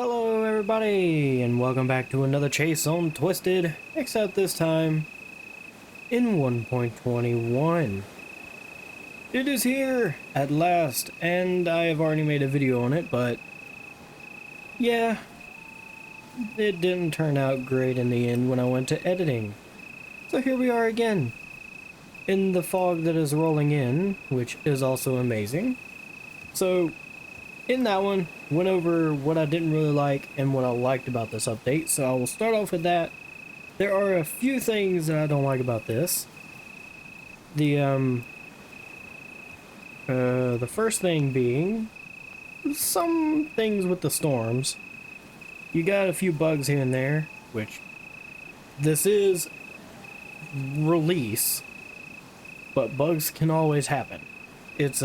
Hello everybody, and welcome back to another chase on Twisted, except this time in 1.21. It is here at last, and I have already made a video on it, but yeah, it didn't turn out great in the end when I went to editing. So here we are again, in the fog that is rolling in, which is also amazing. So in that one, went over what I didn't really like and what I liked about this update, so I will start off with that. There are a few things that I don't like about this. The first thing being some things with the storms. You got a few bugs here and there, which this is release, but bugs can always happen. It's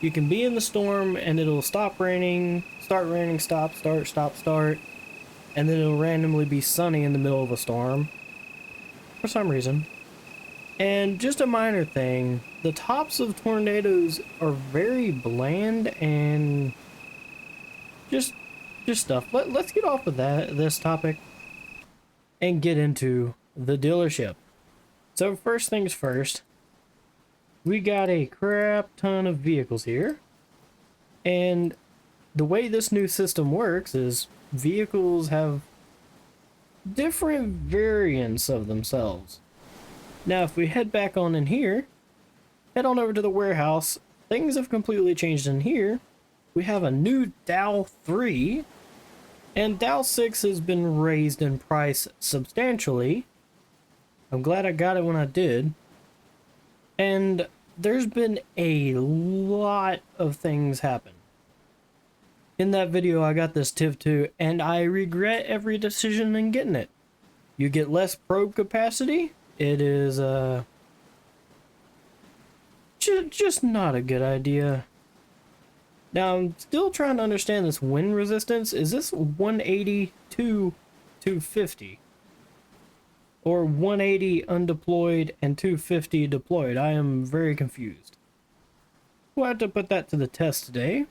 you can be in the storm and it'll stop raining, start raining, stop, start, and then it'll randomly be sunny in the middle of a storm for some reason. And just a minor thing, the tops of tornadoes are very bland and just stuff. Let's get off of this topic and get into the dealership. So first things first, we got a crap ton of vehicles here, and the way this new system works is vehicles have different variants of themselves. Now if we head back on in here, head on over to the warehouse, things have completely changed in here. We have a new Dow 3, and Dow 6 has been raised in price substantially. I'm glad I got it when I did. And there's been a lot of things happen. In that video, I got this TIV 2, and I regret every decision in getting it. You get less probe capacity. It is just not a good idea. Now, I'm still trying to understand this wind resistance. Is this 180 to 250? Or 180 undeployed and 250 deployed? I am very confused. We'll have to put that to the test today.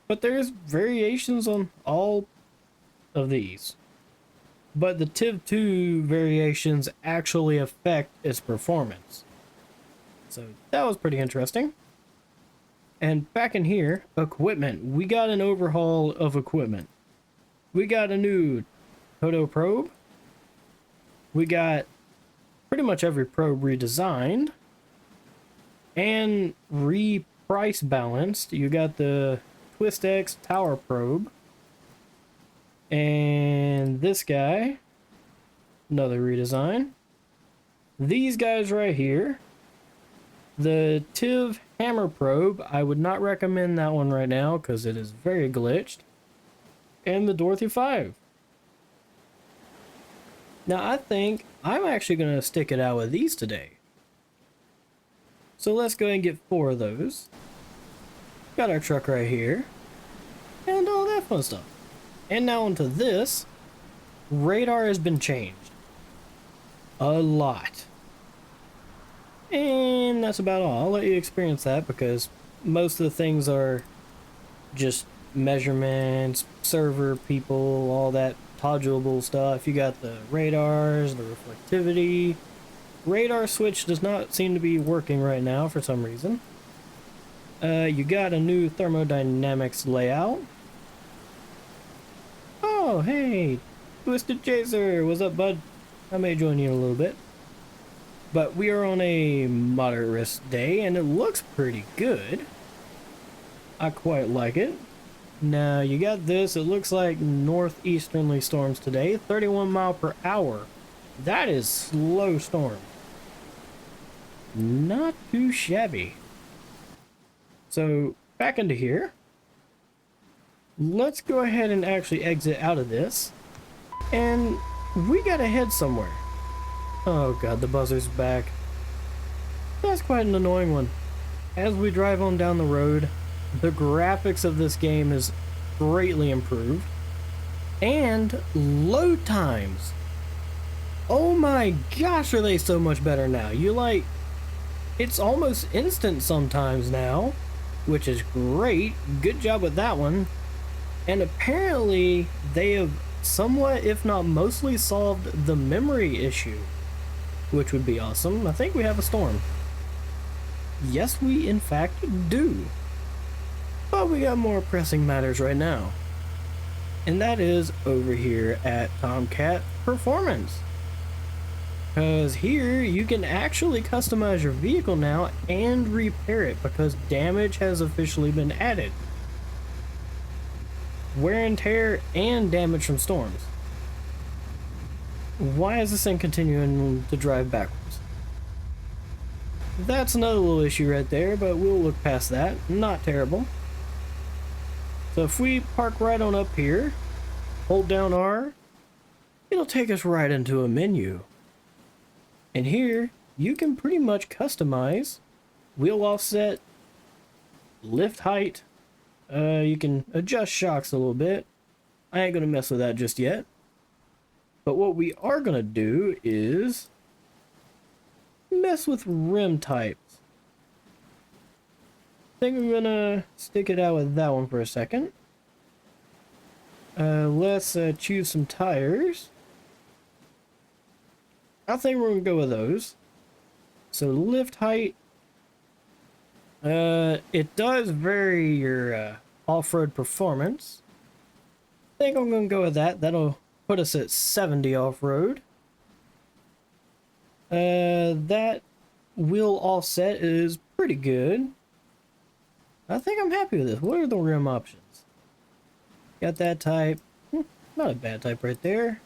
But there's variations on all of these. But the TIV 2 variations actually affect its performance. So that was pretty interesting. And back in here, equipment. We got an overhaul of equipment. We got a new Toto probe. We got pretty much every probe redesigned and price balanced. You got the Twist X tower probe, and this guy, another redesign. These guys right here, the TIV hammer probe, I would not recommend that one right now because it is very glitched, and the Dorothy 5. Now I think I'm actually going to stick it out with these today. So let's go ahead and get 4 of those. Got our truck right here. And all that fun stuff. And now onto this. Radar has been changed. A lot. And that's about all. I'll let you experience that because most of the things are just measurements, server people, all that togglable stuff. You got the radars, the reflectivity. Radar switch does not seem to be working right now for some reason. You got a new thermodynamics layout. Oh, hey, Twisted Chaser, what's up, bud? I may join you in a little bit. But we are on a moderate risk day, and it looks pretty good. I quite like it. Now you got this, it looks like northeasterly storms today, 31 mile per hour. That is slow storm. Not too shabby. So back into here. Let's go ahead and actually exit out of this. And we gotta head somewhere. Oh god, the buzzer's back. That's quite an annoying one. As we drive on down the road, the graphics of this game is greatly improved. And load times. Oh my gosh, are they so much better now. It's almost instant sometimes now, which is great. Good job with that one. And apparently they have somewhat, if not mostly, solved the memory issue, which would be awesome. I think we have a storm. Yes, we in fact do. But we got more pressing matters right now. And that is over here at Tomcat Performance. Because here you can actually customize your vehicle now and repair it because damage has officially been added. Wear and tear and damage from storms. Why is this thing continuing to drive backwards? That's another little issue right there, but we'll look past that. Not terrible. So if we park right on up here, hold down R, it'll take us right into a menu. And here, you can pretty much customize wheel offset, lift height. You can adjust shocks a little bit. I ain't gonna mess with that just yet. But what we are gonna do is mess with rim types. I think I'm gonna stick it out with that one for a second. Let's choose some tires. I think we're gonna go with those. So lift height. It does vary your off-road performance. I think I'm gonna go with that. That'll put us at 70 off-road. That wheel offset is pretty good. I think I'm happy with this. What are the rim options? Got that type. Not a bad type right there.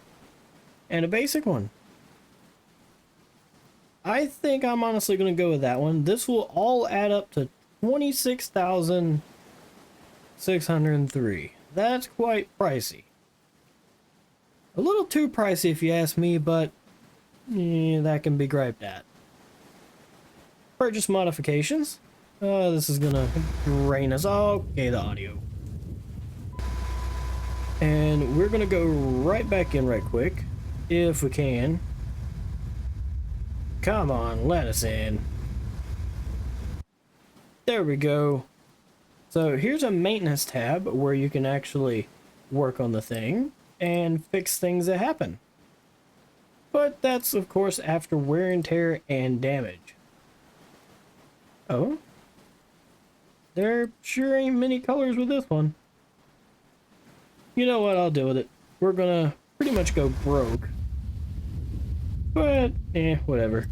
And a basic one. I think I'm honestly going to go with that one. This will all add up to 26,603. That's quite pricey. A little too pricey if you ask me, but that can be griped at. Purchase modifications. This is going to drain us. Okay, the audio. And we're going to go right back in right quick, if we can. Come on, let us in. There we go. So here's a maintenance tab where you can actually work on the thing and fix things that happen. But that's, of course, after wear and tear and damage. Oh? There sure ain't many colors with this one. You know what? I'll deal with it. We're gonna pretty much go broke. But, whatever.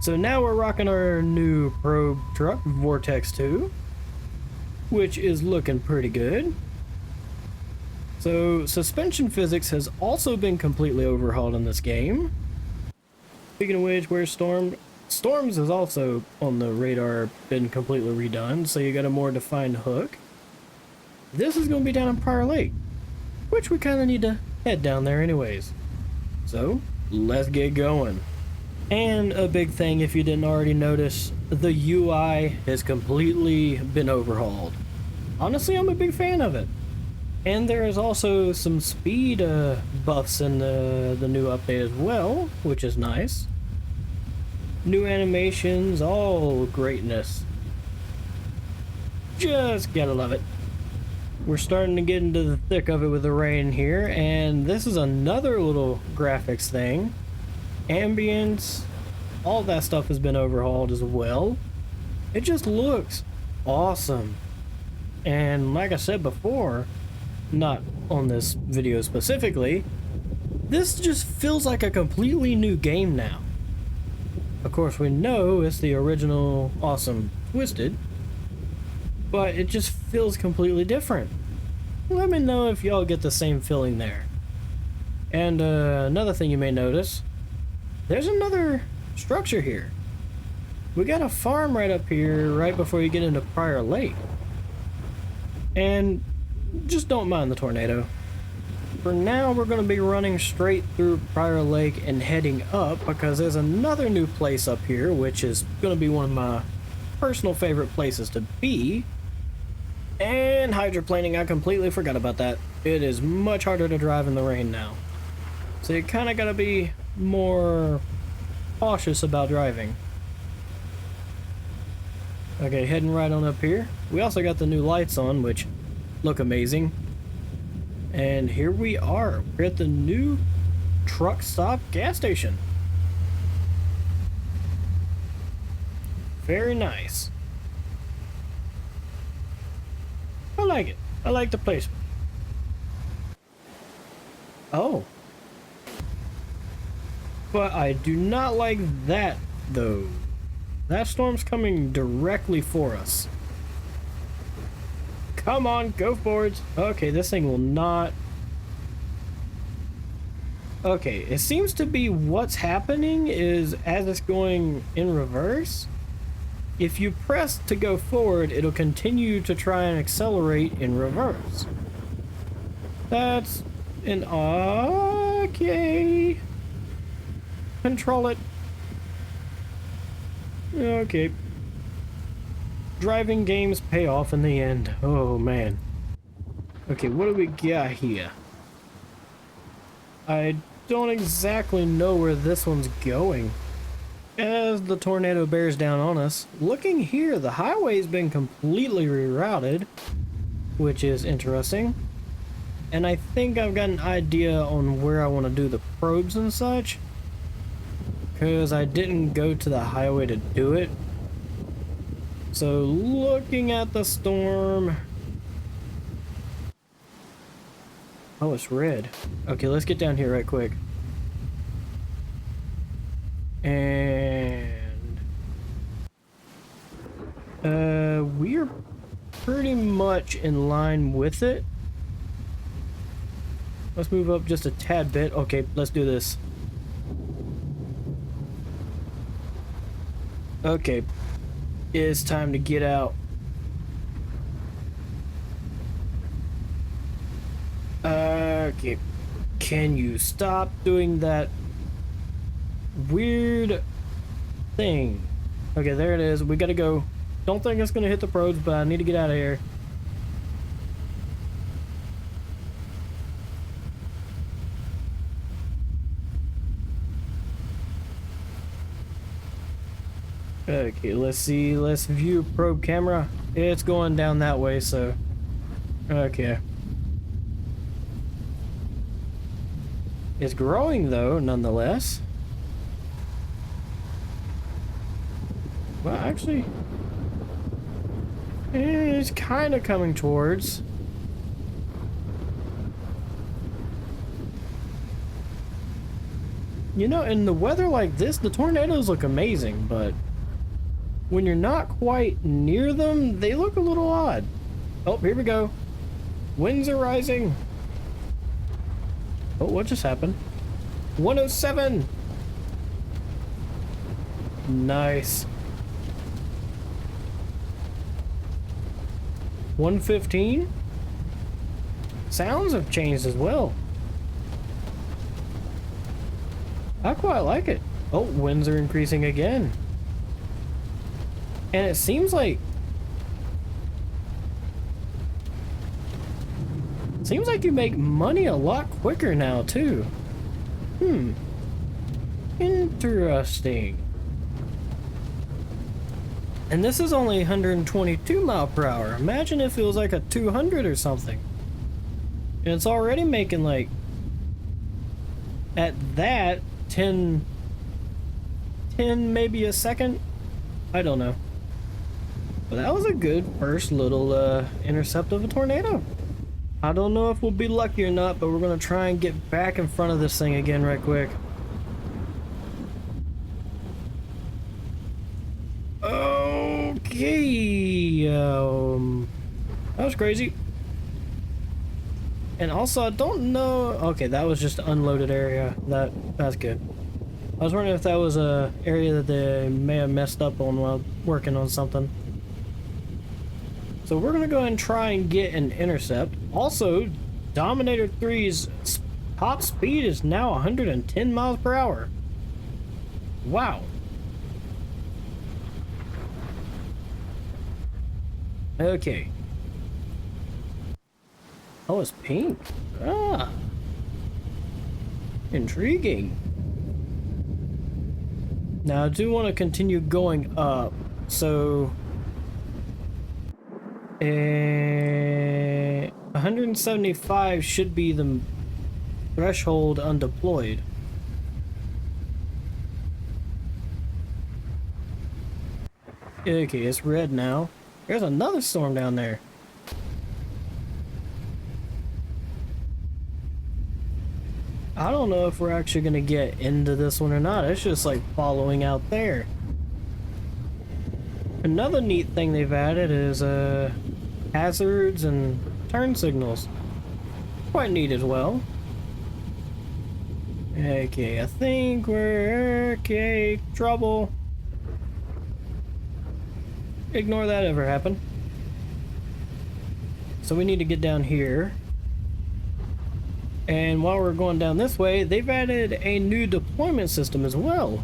So now we're rocking our new probe truck, Vortex 2, which is looking pretty good. So suspension physics has also been completely overhauled in this game. Speaking of which, where's Storms has also on the radar been completely redone, so you got a more defined hook. This is going to be down in Prior Lake, which we kind of need to head down there anyways. So let's get going. And a big thing, if you didn't already notice, the UI has completely been overhauled. Honestly, I'm a big fan of it. And there is also some speed buffs in the new update as well, which is nice. New animations, all greatness. Just gotta love it. We're starting to get into the thick of it with the rain here, and this is another little graphics thing. Ambience, all that stuff has been overhauled as well. It just looks awesome. And like I said before, not on this video specifically, this just feels like a completely new game now. Of course, we know it's the original awesome Twisted, but it just feels completely different. Let me know if y'all get the same feeling there. And another thing you may notice, there's another structure here. We got a farm right up here right before you get into Prior Lake. And just don't mind the tornado. For now, we're going to be running straight through Prior Lake and heading up because there's another new place up here, which is going to be one of my personal favorite places to be. And hydroplaning, I completely forgot about that. It is much harder to drive in the rain now. So you kind of got to be more cautious about driving. Okay, heading right on up here. We also got the new lights on, which look amazing. And here we are. We're at the new truck stop gas station. Very nice. I like it. I like the placement. Oh. But I do not like that, though. That storm's coming directly for us. Come on, go forwards. Okay, this thing will not... Okay, it seems to be what's happening is as it's going in reverse, if you press to go forward, it'll continue to try and accelerate in reverse. That's an... Okay. Control it. Okay. Driving games pay off in the end. Oh, man. Okay, what do we got here? I don't exactly know where this one's going. As the tornado bears down on us, looking here, the highway's been completely rerouted, which is interesting. And I think I've got an idea on where I want to do the probes and such, because I didn't go to the highway to do it. So looking at the storm... Oh, it's red. Okay, let's get down here right quick. And... we're pretty much in line with it. Let's move up just a tad bit. Okay, let's do this. Okay. It's time to get out. Okay. Can you stop doing that weird thing? Okay, there it is. We gotta go. Don't think it's gonna hit the probes, but I need to get out of here. Okay, let's see. Let's view probe camera. It's going down that way, so... Okay. It's growing, though, nonetheless. Well, actually... It's kind of coming towards... You know, in the weather like this, the tornadoes look amazing, but... when you're not quite near them, they look a little odd. Oh, here we go. Winds are rising. Oh, what just happened? 107! Nice. 115? Sounds have changed as well. I quite like it. Oh, winds are increasing again. And it seems like you make money a lot quicker now too. Interesting. And this is only 122 mile per hour. Imagine if it was like a 200 or something. And it's already making like at that 10 maybe a second. I don't know. But that was a good first little intercept of a tornado. I don't know if we'll be lucky or not, but we're going to try and get back in front of this thing again right quick. Okay. That was crazy. And also, I don't know... Okay, that was just unloaded area. That's good. I was wondering if that was a area that they may have messed up on while working on something. So we're going to go ahead and try and get an intercept. Also, Dominator 3's top speed is now 110 miles per hour. Wow. Okay. Oh, it's pink. Ah. Intriguing. Now, I do want to continue going up. So... 175 should be the threshold undeployed. Okay, it's red now. There's another storm down there. I don't know if we're actually gonna get into this one or not. It's just like following out there. Another neat thing they've added is hazards and turn signals. Quite neat as well. Okay, I think we're okay. Trouble. Ignore that ever happened. So we need to get down here. And while we're going down this way, they've added a new deployment system as well.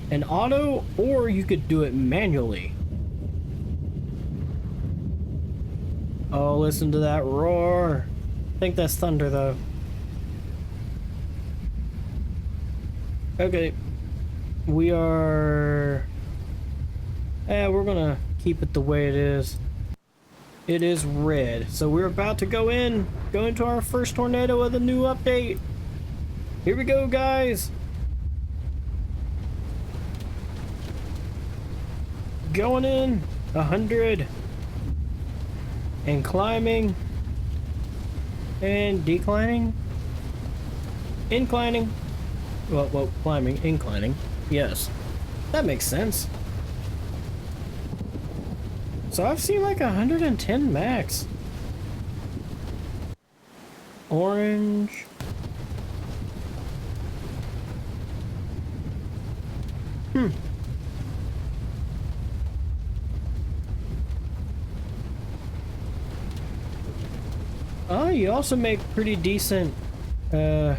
An auto, or you could do it manually. Oh, listen to that roar. I think that's thunder though. Okay. We are... we're gonna keep it the way it is. It is red. So we're about to go into our first tornado of the new update. Here we go, guys. Going in 100 and climbing and declining, inclining. Well, climbing, inclining. Yes, that makes sense. So I've seen like 110 max. Orange. Oh, you also make pretty decent in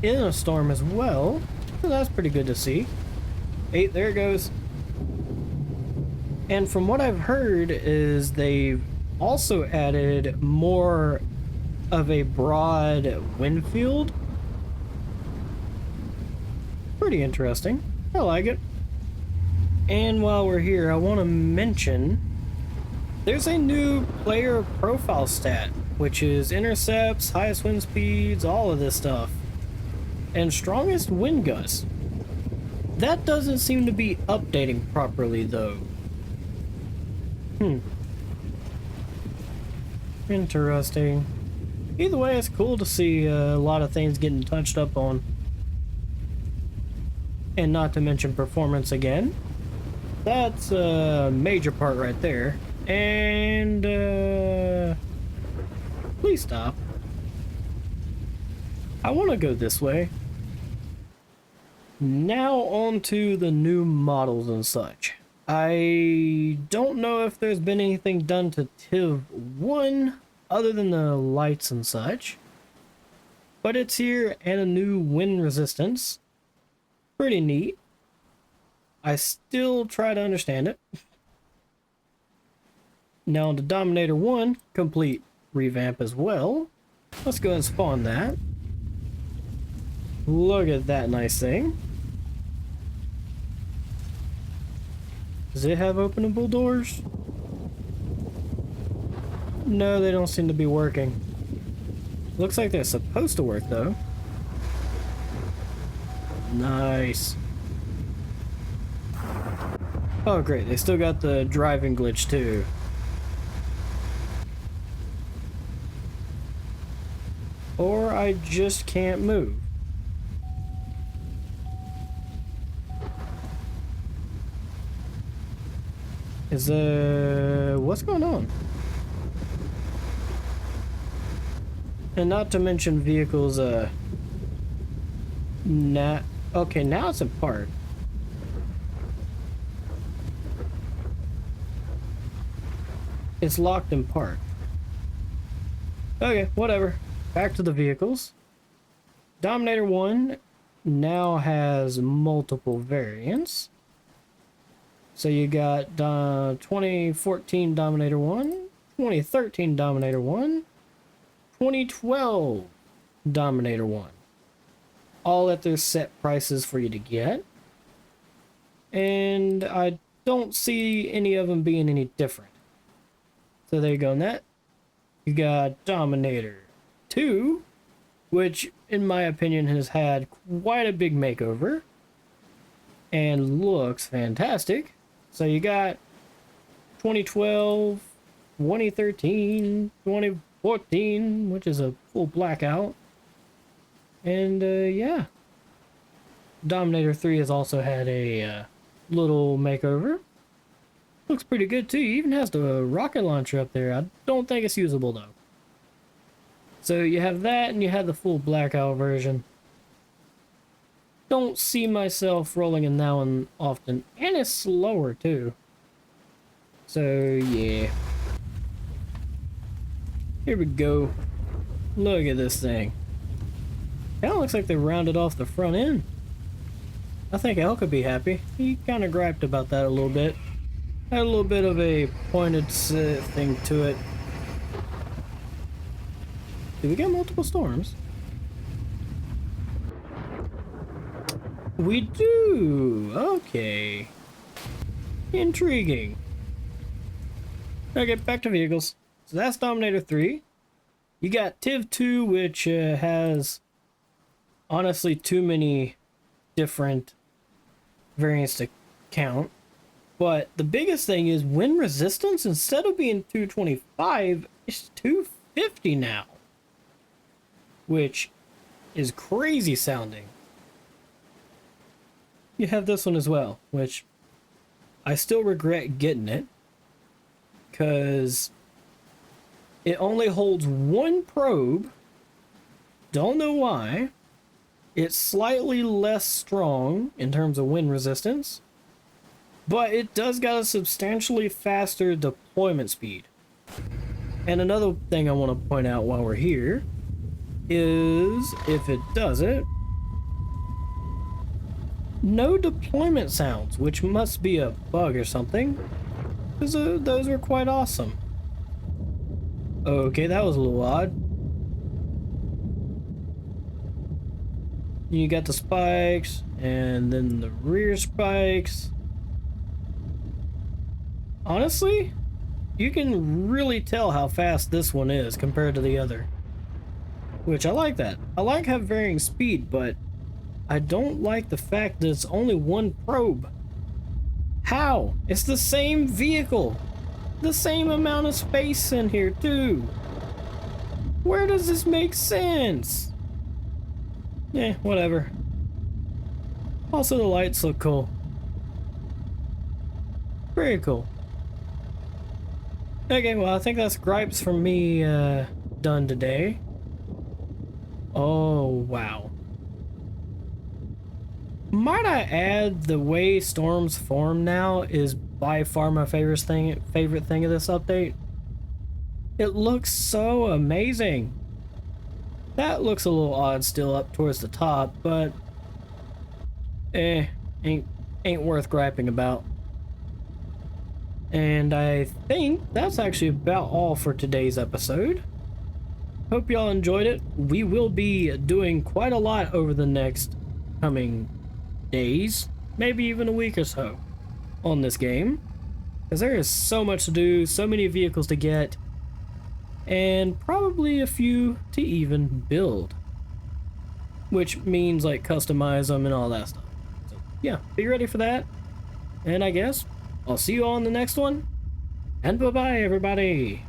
a storm as well. So that's pretty good to see. 8, there it goes. And from what I've heard is they've also added more of a broad wind field. Pretty interesting. I like it. And while we're here, I want to mention there's a new player profile stat, which is intercepts, highest wind speeds, all of this stuff, and strongest wind gusts. That doesn't seem to be updating properly though. Interesting. Either way, it's cool to see a lot of things getting touched up on. And not to mention performance again. That's a major part right there. And please stop. I want to go this way. Now on to the new models and such. I don't know if there's been anything done to Tiv 1 other than the lights and such. But it's here, and a new wind resistance. Pretty neat. I still try to understand it. Now on to Dominator 1, complete revamp as well. Let's go and spawn that. Look at that nice thing. Does it have openable doors? No, they don't seem to be working. Looks like they're supposed to work though. Nice. Oh great, they still got the driving glitch too. Or I just can't move. Is what's going on? And not to mention vehicles okay, now it's in park. It's locked in park. Okay, whatever. Back to the vehicles. Dominator 1 now has multiple variants. So you got 2014 Dominator 1, 2013 Dominator 1, 2012 Dominator 1. All at their set prices for you to get. And I don't see any of them being any different. So there you go on that. You got Dominator 2, which in my opinion has had quite a big makeover and looks fantastic. So you got 2012, 2013, 2014, which is a full blackout. And yeah, Dominator 3 has also had a little makeover. Looks pretty good too. Even has the rocket launcher up there. I don't think it's usable though. So you have that and you have the full blackout version. Don't see myself rolling in that one often. And it's slower too. So yeah. Here we go. Look at this thing. Kinda looks like they rounded off the front end. I think Al could be happy. He kinda griped about that a little bit. Had a little bit of a pointed thing to it. Did we get multiple storms? We do! Okay. Intriguing. Okay, back to vehicles. So that's Dominator 3. You got Tiv 2, which has honestly too many different variants to count. But the biggest thing is wind resistance, instead of being 225, it's 250 now. Which is crazy sounding. You have this one as well, which I still regret getting it. Because it only holds one probe. Don't know why. It's slightly less strong in terms of wind resistance. But it does got a substantially faster deployment speed. And another thing I want to point out while we're here is, if it does it, no deployment sounds, which must be a bug or something, because those were quite awesome. Okay, that was a little odd. You got the spikes, and then the rear spikes. Honestly, you can really tell how fast this one is compared to the other. Which I like that. I like having varying speed, but I don't like the fact that it's only one probe. How? It's the same vehicle. The same amount of space in here too. Where does this make sense? Eh, whatever. Also, the lights look cool. Very cool. Okay, well, I think that's gripes from me done today. Oh, wow. Might I add, the way storms form now is by far my favorite thing of this update. It looks so amazing. That looks a little odd still up towards the top, but ain't worth griping about. And I think that's actually about all for today's episode. Hope y'all enjoyed it. We will be doing quite a lot over the next coming days, maybe even a week or so, on this game. Because there is so much to do, so many vehicles to get, and probably a few to even build. Which means like customize them and all that stuff. So yeah, be ready for that. And I guess I'll see you all in the next one. And bye-bye, everybody.